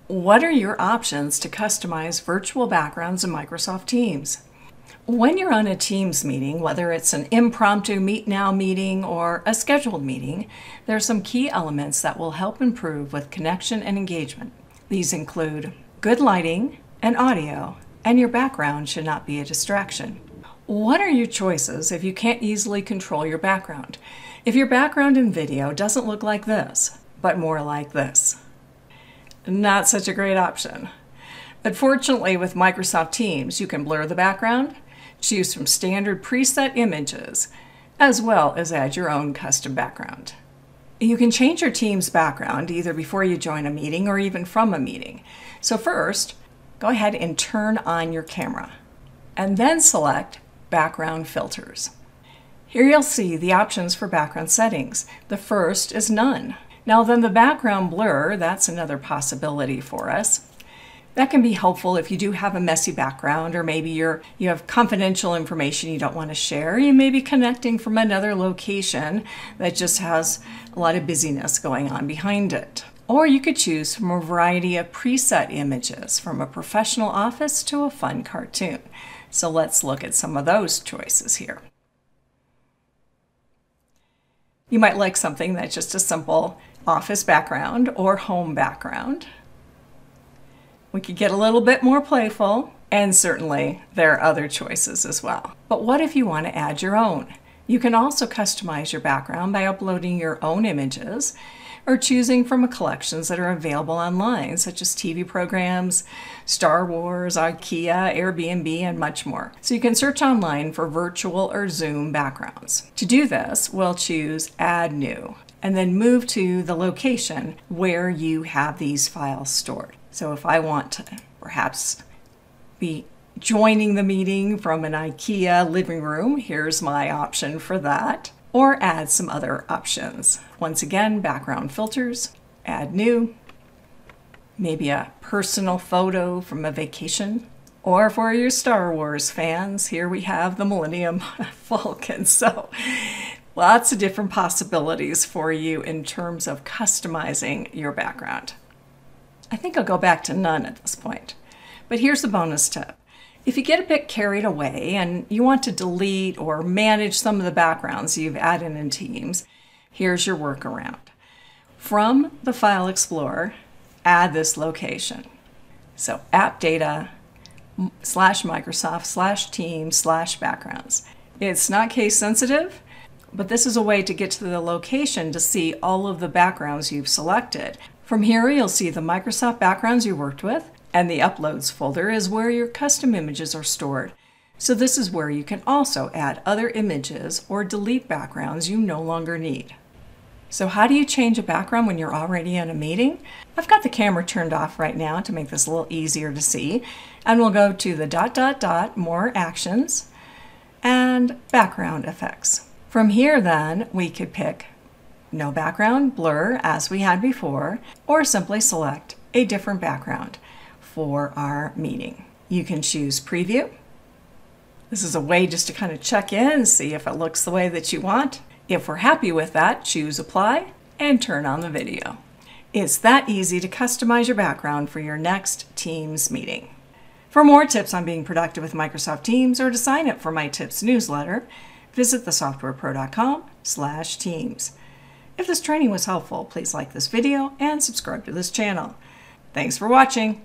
What are your options to customize virtual backgrounds in Microsoft Teams? When you're on a Teams meeting, whether it's an impromptu Meet Now meeting or a scheduled meeting, there are some key elements that will help improve with connection and engagement. These include good lighting and audio, and your background should not be a distraction. What are your choices if you can't easily control your background? If your background in video doesn't look like this, but more like this, not such a great option. But fortunately with Microsoft Teams, you can blur the background, choose from standard preset images, as well as add your own custom background. You can change your Teams background either before you join a meeting or even from a meeting. So first, go ahead and turn on your camera, and then select Background Filters. Here you'll see the options for background settings. The first is none. Now then the background blur, that's another possibility for us. That can be helpful if you do have a messy background, or maybe you have confidential information you don't want to share. You may be connecting from another location that just has a lot of busyness going on behind it. Or you could choose from a variety of preset images, from a professional office to a fun cartoon. So let's look at some of those choices here. You might like something that's just a simple office background or home background. We could get a little bit more playful, and certainly there are other choices as well. But what if you want to add your own? You can also customize your background by uploading your own images or choosing from collections that are available online, such as TV programs, Star Wars, IKEA, Airbnb, and much more. So you can search online for virtual or Zoom backgrounds. To do this, we'll choose Add New, and then move to the location where you have these files stored. So if I want to perhaps be joining the meeting from an IKEA living room, here's my option for that. Or add some other options. Once again, background filters, add new, maybe a personal photo from a vacation. Or for your Star Wars fans, here we have the Millennium Falcon. So lots of different possibilities for you in terms of customizing your background. I think I'll go back to none at this point. But here's a bonus tip. If you get a bit carried away and you want to delete or manage some of the backgrounds you've added in Teams, here's your workaround. From the File Explorer, add this location. So appdata/Microsoft/Teams/backgrounds. It's not case sensitive, but this is a way to get to the location to see all of the backgrounds you've selected. From here, you'll see the Microsoft backgrounds you worked with, and the Uploads folder is where your custom images are stored. So this is where you can also add other images or delete backgrounds you no longer need. So how do you change a background when you're already in a meeting? I've got the camera turned off right now to make this a little easier to see. And we'll go to the ... More Actions, and Background Effects. From here then, we could pick No Background, Blur, as we had before, or simply select a different background for our meeting. You can choose Preview. This is a way just to kind of check in and see if it looks the way that you want. If we're happy with that, choose Apply and turn on the video. It's that easy to customize your background for your next Teams meeting. For more tips on being productive with Microsoft Teams or to sign up for my tips newsletter, visit thesoftwarepro.com/teams. If this training was helpful, please like this video and subscribe to this channel. Thanks for watching.